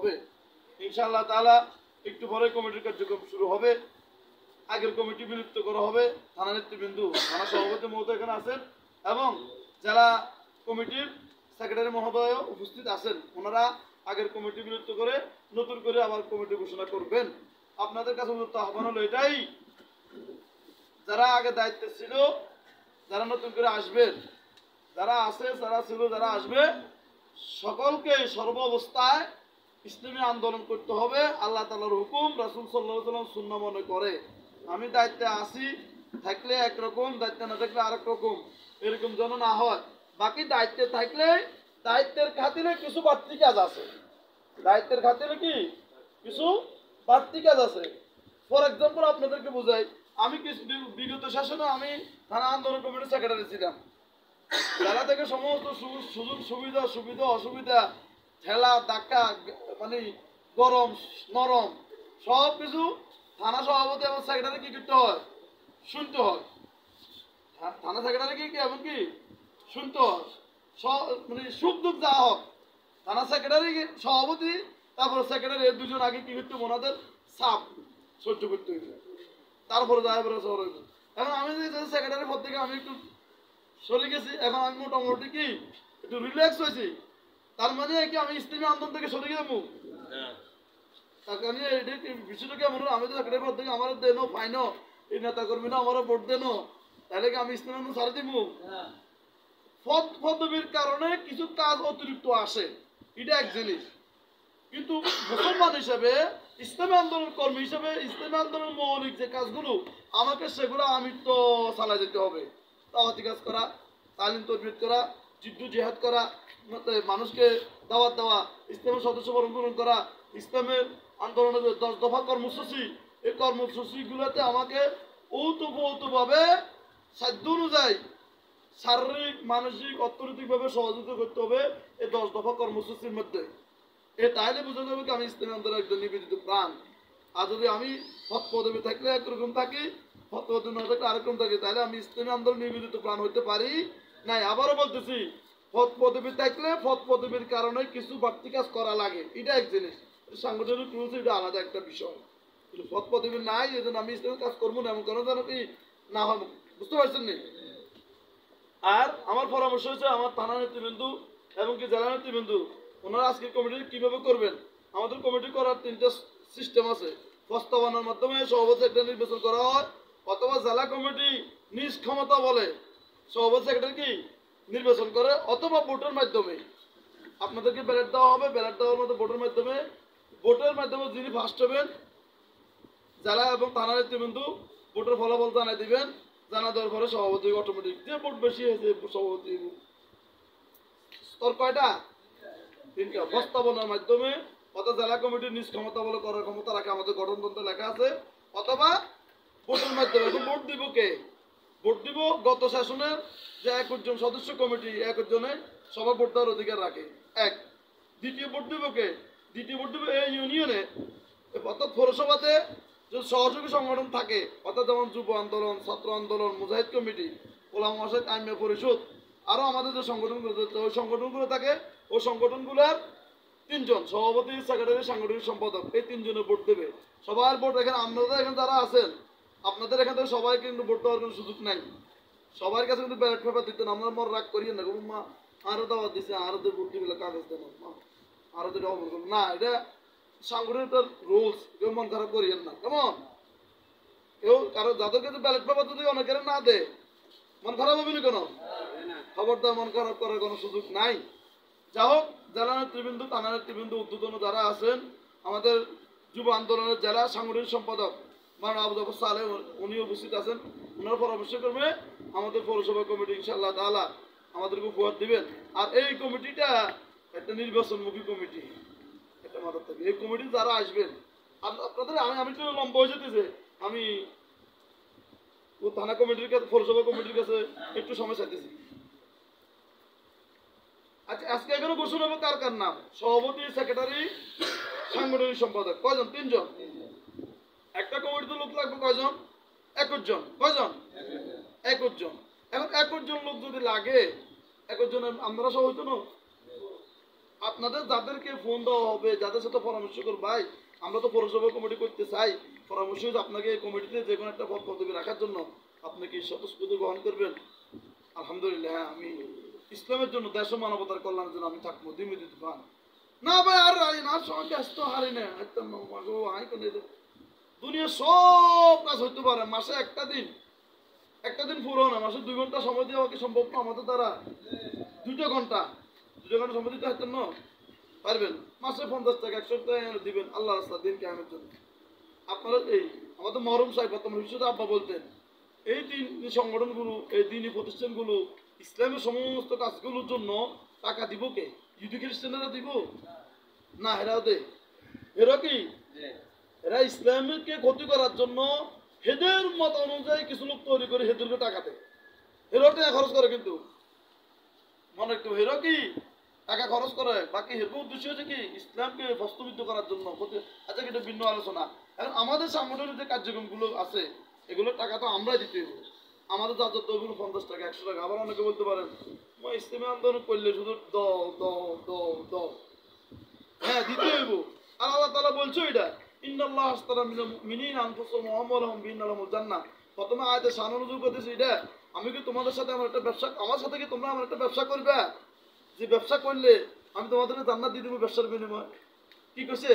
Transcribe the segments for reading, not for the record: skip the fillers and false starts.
হবে ইনশাআল্লাহ তাআলা। একটু পরে কমিটির কার্যক্রম শুরু হবে। আগের কমিটি বিলুপ্ত করা হবে। থানা নেতৃবৃন্দু, থানা সভাপতি মহোদয় এখানে আছেন এবং জেলা কমিটির সেক্রেটারি মহোদয় উপস্থিত আছেন। ওনারা আগের কমিটি বিলুপ্ত করে নতুন করে আবার কমিটি ঘোষণা করবেন। আপনাদের কাছে উন্নত আহ্বান হলো এটাই, যারা আগে দায়িত্বে ছিল, যারা নতুন করে আসবেন, যারা আছে, যারা ছিল, যারা আসবে, সকলকে সর্ব অবস্থায় ইসলামী আন্দোলন করতে হবে। আল্লাহ তাআলার হুকুম, রাসূল সাল্লাল্লাহু আলাইহি ওয়াসাল্লাম সুন্নাহ মনে করে। আমি দায়িত্বে আসি থাকলে একরকম, দায়িত্বে না থাকলে আরেক রকম, এরকম যেন না হয়। বাকি দায়িত্বে থাকলে দায়িত্বের খাতিরে কিছু বাড়তি কাজ আছে। দায়িত্বের খাতিরে কি কিছু বাড়তি কাজ আছে। ফর এক্সাম্পল আপনাদেরকে বোঝাই, আমি বিগত শাসনে আমি থানা আন্দোলন কমিটির সেক্রেটারি ছিলাম। জেলা থেকে সমস্ত সুযোগ সুবিধা অসুবিধা, ঠেলা ধাক্কা, মানে গরম নরম সব কিছু থানা সভাপতি এবং সেক্রেটারি কি করতে হয়, শুনতে হয়। থানা সেক্রেটারি কি এমনকি শুনতে হয়। মানে সুখ দুঃখ যা হোক, থানা সেক্রেটারি সভাপতি তারপরে সেক্রেটারি এর দুজন আগে কি করতে ওনাদের চাপ সহ্য করতে হইবে, তারপরে যায় পরে শহর হইবে। এখন আমি যে সেক্রেটারি পদ থেকে আমি একটু সরে গেছি, এখন আমি মোটামুটি কি একটু রিল্যাক্স হয়েছি। তার মানে কি আমি ইসলামী আন্দোলন থেকে সরে গেলাম? তার কারণে বিষয়টা কেমন, আমি তো সেক্রেটারি পদ থেকে আমার দেনো ফাইনো, এই নেতা কর্মীরা আমার ভোট দেনো, তাহলে কি আমি ইসলামী আন্দোলন ছাড়ে দিব? পদ পদবীর কারণে কিছু কাজ অতিরিক্ত আসে, এটা এক জিনিস। কিন্তু মুসলমান হিসেবে, ইসলামী আন্দোলন কর্মী হিসেবে, ইসলামী আন্দোলনের মৌলিক যে কাজগুলো আমাকে, সেগুলো আমি তো চালাই যেতে হবে। দাওয়াতি কাজ করা, তালিম তরবিয়ত করা, যুদ্ধ জিহাদ করা, মানুষকে দাওয়াত দেওয়া, ইসলামের সদস্য বরণ করা, ইসলামের আন্দোলনের 10 দফা কর্মসূচি, এই কর্মসূচিগুলোতে আমাকে ওতভাবে সাধ্য অনুযায়ী শারীরিক, মানসিক, অর্থনৈতিকভাবে সহযোগিতা করতে হবে এই 10 দফা কর্মসূচির মধ্যে। তাইলে বোঝা যাবে কি আমি ইসলামী আন্দোলনের একজন নিবেদিত প্রাণ। আর যদি আমি পদ পদবি থাকলে একরকম থাকি, পদ পদবি না থাকলে আরেকরকম থাকি, তাহলে আমি ইসলামী আন্দোলন নিবেদিত প্রাণ হইতে পারি নাই। আবারও বলতেছি, পদ পদবি থাকলে পদ পদবির কারণে কিছু বাড়তি কাজ করা লাগে, এটা এক জিনিস। সাংগঠনিক রুলস এটা আলাদা একটা বিষয়। কিন্তু পদ পদবি নাই, এই জন্য আমি ইসলামের কাজ করবো না, এমন কোনো যেন কি না হয়। বুঝতে পারছেন নি? আর আমার পরামর্শ হচ্ছে, আমার থানা নেতৃবৃন্দু এবং কি জেলা নেতৃবৃন্দু, ওনারা আজকে কমিটি কিভাবে করবেন। আমাদের কমিটি করার 3টা সিস্টেম আছে। প্রস্তাবনার মাধ্যমে সভাপতি একটা নির্বাচন করা হয়, অথবা জেলা কমিটি নিজ ক্ষমতা বলে সভাপতি সেক্রেটারি কি নির্বাচন করে, অথবা ভোটের মাধ্যমে। আপনাদেরকে ব্যালট দেওয়া হবে, ব্যালট দেওয়ার মধ্যে ভোটের মাধ্যমে যিনি ফার্স্ট হবেন, জেলা এবং থানা নেতৃবৃন্দু ভোটের ফলাফল জানাই দিবেন। জানা দেওয়ার পরে সভাপতি অটোমেটিক, যে ভোট বেশি হয়েছে সভাপতি স্তর কয়টা, 3টা। প্রস্তাবনার মাধ্যমে, অর্থাৎ জেলা কমিটির নিজ ক্ষমতা বলে করার ক্ষমতা রাখে, আমাদের গঠনতন্ত্রে লেখা আছে, অথবা ভোটের মাধ্যমে। এখন ভোট দিব কে? ভোট দিব গত শাসনের যে 21 জন সদস্য কমিটি, 21 জনে সভা ভোট দেওয়ার অধিকার রাখে। এক। দ্বিতীয় ভোট দিব কে? দ্বিতীয় ভোট দিব এই ইউনিয়নে, অর্থাৎ পৌরসভাতে যে সহযোগী সংগঠন থাকে, অর্থাৎ যেমন যুব আন্দোলন, ছাত্র আন্দোলন, মুজাহিদ কমিটি, ওলামা মাসায়েখ আইম্মা পরিষদ, আরও আমাদের যে সংগঠনগুলো, ওই সংগঠনগুলো থাকে, ওই সংগঠনগুলোর 3 জন সভাপতি, সেক্রেটারি, সাংগঠনিক সম্পাদক, এই 3 জনের ভোট দেবে। সবার ভোট এখানে, আপনাদের এখানে যারা আছেন, আপনাদের এখান থেকে সবাই কিন্তু ভোট দেওয়ার কোনো সুযোগ নাই। সবার কাছে কিন্তু ব্যালট পেপার দিতেন। আমরা মর রাগ করিয়ে না, মা আরো দাওয়াত দিচ্ছে, আরো ভোট দিবে, কাগজ দেন, আরো দুটো অমর করুন না, এটা সাংগঠনিক রুলস। কেউ মন খারাপ করিয়েন না, কেমন? কেউ কারো যাদের কাছে ব্যালট পেপার যদি অনেকের না দেয়, মন খারাপ হবে না কেন? খবরদার, মন খারাপ করার কোনো সুযোগ নাই। যা হোক, জেলা নেতৃবৃন্দু, থানা নেতৃবৃন্দু, উদ্বোধন যারা আছেন, আমাদের যুব আন্দোলনের জেলা সাংগঠনিক সম্পাদক মাওলানা আবু জাফর সালেহ, উনি উপস্থিত আছেন। ওনার পরামর্শ করবে আমাদের পৌরসভা কমিটি ইনশাআল্লাহ তাআলা আমাদেরকে উপহার দিবেন। আর এই কমিটিটা একটা নির্বাচনমুখী কমিটি, একটা মাথার থাকে। এই কমিটি যারা আসবেন, আপনাদের আমি তো লম্বা হয়ে যেতেছে, আমি থানা কমিটির কাছে, পৌরসভা কমিটির কাছে একটু সময় চাইতেছি। আচ্ছা, আজকে এখানে ঘোষণা হবে কার কার নাম, সভাপতি, সেক্রেটারি, সাংগঠনিক সম্পাদক, কয়জন? 3 জন। একটা কমিটিতে লোক লাগবে কয়জন? 21 জন। কয়জন? 21 জন। এখন 21 জন লোক যদি লাগে, 21 জনের আমরা সহ হইতো না, আপনাদের যাদেরকে ফোন দেওয়া হবে, যাদের সাথে পরামর্শ করব, ভাই আমরা তো পৌরসভা কমিটি করতে চাই, পরামর্শ আপনাকে কমিটিতে যে কোনো একটা পদ পদবি রাখার জন্য আপনি কি স্বতঃস্ফূর্ত গ্রহণ করবেন? আলহামদুলিল্লাহ, হ্যাঁ, আমি ইসলামের জন্য, দেশ ও মানবতার কল্যাণের জন্য আমি থাকবো, দিমি দিতে পান না ভাই, আর না সঙ্গে ব্যস্ত হারি না, দুনিয়া সব কাজ হইতে পারে, মাসে একটা দিন পুরো না, মাসে 2 ঘন্টা সময় দেওয়া কি সম্ভব না আমাদের দ্বারা? 2 ঘন্টা সময় দিতে হতেন না, পারবেন? মাসে 50 টাকা 100 টাকা দিবেন আল্লাহ রাস্তা দিন কায়েমের জন্য। আপনারা এই আমাদের মহরম সাহেব তোমার আব্বা বলতেন, এই দিন সংগঠনগুলো, এই দিনই প্রতিষ্ঠানগুলো ইসলামের সমস্ত কাজগুলোর জন্য টাকা দিব কে? ইহুদি খ্রিস্টানরা দিব না? এরাও দে, এরা কি এরা ইসলামকে ক্ষতি করার জন্য হেদের মত অনুযায়ী কিছু লোক তৈরি করে হেদেরকে টাকা দেয়, হেরো টাকা খরচ করে, কিন্তু মনে রাখতে হবে হেরো কি টাকা খরচ করে, বাকি হের উদ্দেশ্য হচ্ছে কি ইসলামকে বাস্তবিত করার জন্য। আচ্ছা, এটা ভিন্ন আলোচনা। এখন আমাদের সাংগঠনিক যে কার্যক্রমগুলো আছে এগুলোর টাকা তো আমরাই দিতে হবে, আমাদের যা যত 50 টাকা 100 টাকা। আবার অনেকে বলতে পারেন ইসলামী আন্দোলন করলে শুধু দ হ্যাঁ দিতে হইব। আর আল্লাহ তাআলা বলছো এটা ইন্নাল্লাহ আশতারা মিনাল মুমিনিনা আনফুসাহুম ওয়া আমওয়ালাহুম বিআন্না লাহুমুল জান্নাহ। প্রথমে আয়াতে শানুযুল করতেছি এটা, আমি কি তোমাদের সাথে আমার একটা ব্যবসা, আমার সাথে কি তোমরা আমার একটা ব্যবসা করবে, যে ব্যবসা করলে আমি তোমাদের জান্নাত দিয়ে দেবো ব্যবসার বিনিময়? কি কইছে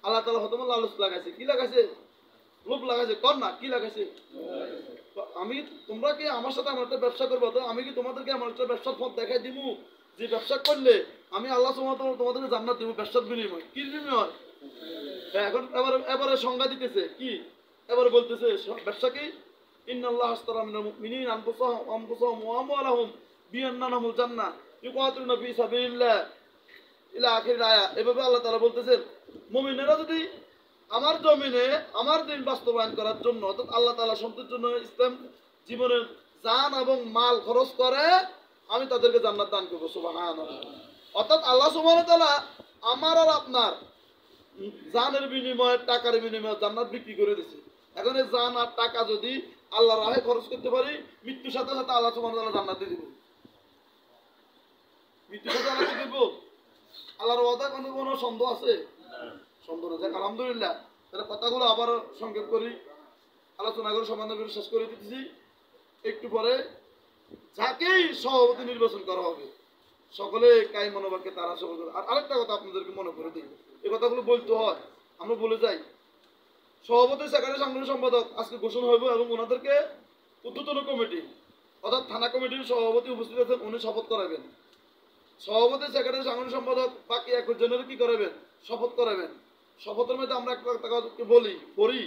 আল্লাহ তাআলা? হতম লালচ লাগাইছে, কি লাগাইছে? লোভ লাগাইছে, কর না কি লাগাইছে? আমি তোমরা কি আমার সাথে আমার একটা ব্যবসা করবো, তো আমি কি তোমাদেরকে আমার একটা ব্যবসার পথ দেখাই দিব, যে ব্যবসা করলে আমি আল্লাহ তোমাদেরকে জান্নাত দিব ব্যবসার বিনিময়? কি বিনিময়? এখন এবারে সংজ্ঞা দিতেছে কি, এবারে বলতেছে ব্যবসা কি, ইন্নাল্লাহ আশতারা মিনাল মুমিনিনা আনফুসাহুম ওয়া আমওয়ালাহুম বিআন্না লাহুমুল জান্নাহ ইউকাতিলুনা ফি সাবিলিল্লাহ ইলা আখির আয়াত। এভাবে আল্লাহ তাআলা বলতেছেন মুমিনেরা যদি আমার জমিনে আমার দিন বাস্তবায়ন করার জন্য, অর্থাৎ আল্লাহ তাআলা সন্তুষ্টির জন্য ইসলাম জীবনের জান এবং মাল খরচ করে, আমি তাদেরকে জান্নাত দান করবো। সুবহানাল্লাহ। অর্থাৎ আল্লাহ সুবহানাহু ওয়া তাআলা আমার আর আপনার জানের বিনিময়ে, টাকার বিনিময়ে জান্নাত বিক্রি করে দিছে। এখন এই জান আর টাকা যদি আল্লাহর রাহে খরচ করতে পারি, মৃত্যুর সাথে সাথে আল্লাহ সুবহানাহু ওয়া তাআলা জান্নাত দিয়ে দিব। মৃত্যুর সাথে আল্লাহ দিয়ে দিব। আল্লাহর ওয়াদা কোনো সন্দেহ আছে? সন্দেহ নেই। আলহামদুলিল্লাহ। তাহলে কথাগুলো আবার সংক্ষেপ করি, আলোচনা করে সমাধান করে শেষ করে দিতেছি। একটু পরে যাকেই সভাপতি নির্বাচন করা হবে সকলে কাই মনোবাক্যে তারা সকল। আর আরেকটা কথা আপনাদেরকে মনে করে দিই, এই কথাগুলো বলতে হয়, আমরা বলে যাই। সভাপতি, সেক্রেটারি, সাংগঠনিক সম্পাদক আজকে ঘোষণা হইব এবং ওনাদেরকে ঊর্ধ্বতন কমিটি অর্থাৎ থানা কমিটির সভাপতি উপস্থিত আছেন, উনি শপথ করাবেন। সভাপতি, সেক্রেটারি, সাংগঠনিক সম্পাদক বাকি 21 জনের কি করাবেন? শপথ করাবেন। শপথের মধ্যে আমরা একটা কথাকে বলি,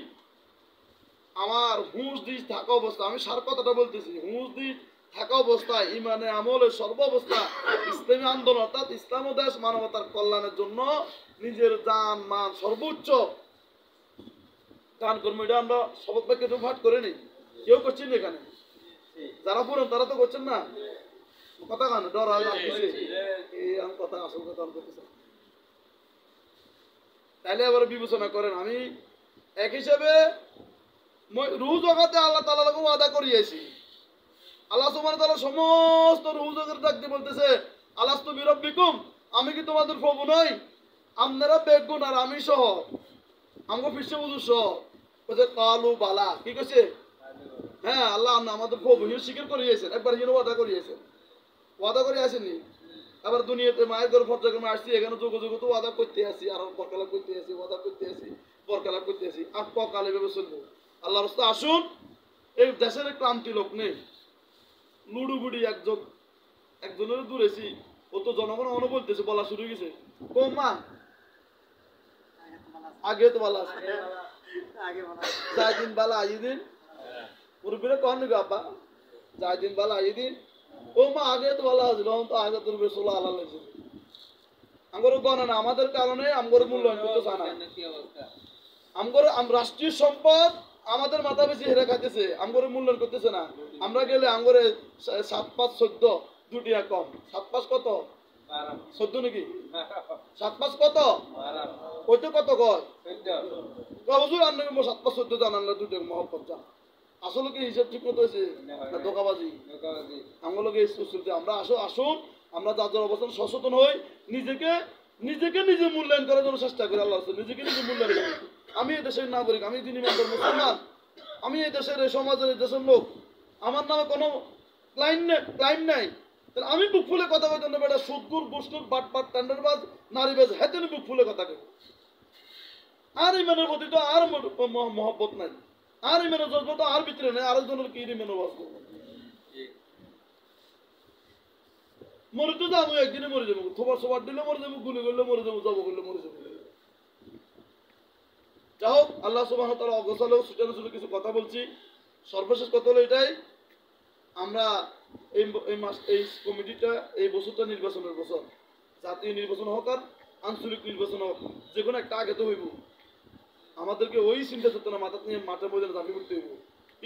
আমার হুঁশ দিস থাকা অবস্থা, আমি সার কথাটা বলতেছি, হুঁশ দিস থাকা অবস্থায় ইমানে আমলের সর্বাবস্থা ইসলামী আন্দোলন অর্থাৎ ইসলাম ও দেশ মানবতার কল্যাণের জন্য নিজের জান মান সর্বোচ্চ দান কর্ম। এটা আমরা শপথ বাক্যে পাঠ করে নিই, কেউ করছেন এখানে, যারা পুরন তারা তো করছেন না। কথা কেন ডর এই কথা, আসল কথা আমি করতেছি। তাইলে আবার বিবেচনা করেন, আমি এক হিসাবে রুহ জগতে আল্লাহ তাআলাকে ওয়াদা করিয়েছি। আল্লাহ সুবহানাহু ওয়া তাআলা সমস্ত রুহ জগতের ডাকতে বলতেছে আলাস্তু বিরাব্বিকুম, আমি কি তোমাদের প্রভু নই? আপনারা বেগুন আর আমি সহ, আমাকে ফিরছে বুঝু সহ বলছে কালু বালা, কি কইছে? হ্যাঁ, আল্লাহ আমাদের প্রভু হিসেবে স্বীকার করিয়েছেন, একবার হিসেবে ওয়াদা করিয়েছেন, ওয়াদা করে আসেননি। আবার দুনিয়াতে মায়ের ঘর পর্যায়ক্রমে আসছি, এখানে যোগ তো ওয়াদা করতে আসি, আর পরকালাপ করতে আসি, ওয়াদা করতে আসি, পরকালাপ করতে আসি, আর পরকালে ভেবে চলবো। আল্লাহ রাস্তা আসুন, এই দেশের ক্রান্তি লোক নেই, লুডুবুডি একজনের দূরেছি, ও তো জনগণ অন বলতেছে, বলা শুরু হয়ে গেছে, কমা আগে তো বলা আছে, যাই দিন বালা আই দিন, মুরব্বীরা কন নিবে আব্বা, যাই দিন বালা আই দিন, ও মা আগে তো বলা আছে, তো আগে তোর বেশ আল্লাহ লাগছে। আমগর গণ না, আমাদের কারণে আমগর মূল্যায়ন করতে চায় না। আমগর রাষ্ট্রীয় সম্পদ আমাদের মাথা বেশি হেরে খাইতেছে, আমগর মূল্যায়ন করতেছে না। আমরা গেলে আমগরে 7, 5, 14 দুটিয়া কম। 7, 5 কত? 14 নাকি? 7, 5 কত? ওই তো কত কয়? হুজুর আপনাকে 7, 5, 14 জানান না, দুটো মহব্বত জান। আসলে কি হিসাব ঠিক মতো হয়েছে না ধোকাবাজি? আমগুলোকে চলতে আমরা আসুন আমরা যার যার অবস্থান সচেতন হই, নিজেকে নিজেকে নিজে মূল্যায়ন করার জন্য চেষ্টা করি। আল্লাহ রাসূল নিজেকে নিজে মূল্যায়ন করি। আমি এই দেশের নাগরিক, আমি যিনি মুসলমান, আমি এই দেশের এই সমাজের এই দেশের লোক, আমার নামে কোনো ক্লাইম নাই, তাহলে আমি বুক ফুলে কথা বলতে না বেটা সুদগুর গোষ্ঠুর বাটপাট টেন্ডারবাজ নারীবাজ হেতে বুক ফুলে কথা কেউ। আর ইমানের প্রতি তো আর মহব্বত নাই, আর ইমানের জজ্বা তো আর ভিতরে নেই, আরেকজনের কি ইমানের বাঁচবো। মরে তো যাবো, একদিনে মরে যাবো, খবর সবার দিলে মরে যাবো, গুলি করলে মরে যাবো, জব করলে মরে যাবো। যাই হোক, আল্লাহ সুবহানাহু ওয়া তাআলা অগোছালো সুটানো ছিল কিছু কথা বলছি। সর্বশেষ কথা হলো এটাই, আমরা এই কমিটিটা এই বছরটা নির্বাচনের বছর, জাতীয় নির্বাচন হোক আর আঞ্চলিক নির্বাচন হোক, যে কোনো একটা আগে তো হইব। আমাদেরকে ওই চিন্তা চেতনা মাথা নিয়ে মাঠের ময়দানে ঝাঁপিয়ে পড়তে হইব।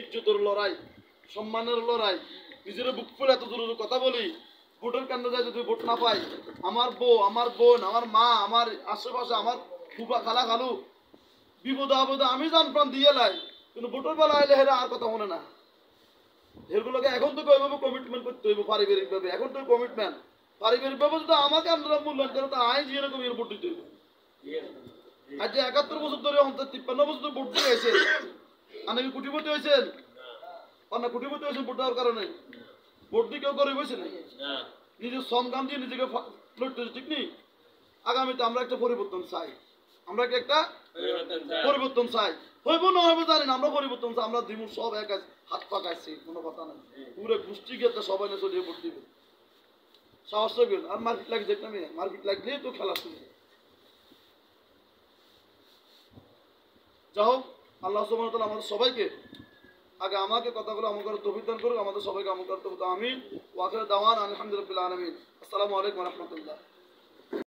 ইজ্জতের লড়াই, সম্মানের লড়াই, নিজের বুক ফুলে এত জোরে কথা বলি, ভোটের কেন্দ্রে যায় যদি ভোট না পাই, আমার বউ, আমার বোন, আমার মা, আমার আশেপাশে আমার ফুফা খালা খালু বিপদে আপদে আমি জান প্রাণ দিয়ে লাই, কিন্তু ভোটের বেলা আইলে হেরা আর কথা মনে না। এগুলোকে এখন তো ওইভাবে কমিটমেন্ট করতে হইব পারিবারিকভাবে, এখন তো কমিটমেন্ট পারিবারিকভাবে যদি আমাকে আপনারা মূল্যায়ন করে, তা আইন যেরকম এর ভোট দিতে হইব। আজ যে ৭১ বছর ধরে ৫৩ বছর ধরে ভোট দিয়ে গেছে, আর নাকি কোটিপতি হয়েছেন, না কোটিপতি হয়েছেন ভোট দেওয়ার কারণে, ভোট দিয়ে কেউ করে বসে নাই, নিজের শ্রম কাম দিয়ে নিজেকে লড়তেছে, ঠিক নেই। আগামীতে আমরা একটা পরিবর্তন চাই, আমরা কি একটা পরিবর্তন চাই, হইব না হইব জানি না, আমরা পরিবর্তন চাই। আমরা দিব সব এক হাত পাকাইছি, কোনো কথা নাই, পুরো গোষ্ঠী গিয়ে সবাই না চলিয়ে ভোট দিবে, সাহস করবেন। আর মারপিট লাগে দেখলাম, মারপিট লাগলেই তো খেলা শুরু। যাই হোক, আল্লাহ সুবহানাহু ওয়া তাআলা আমাদের সবাইকে, আগে আমাকে কথাগুলো আমল করার তৌফিক দান করুক, আমাদের সবাইকে আমল করার তৌফিক। আমিন। ওয়া আখিরু দাওয়ানা আলহামদুলিল্লাহি রাব্বিল আলামিন। আসসালামু আলাইকুম ওয়া রাহমাতুল্লাহ।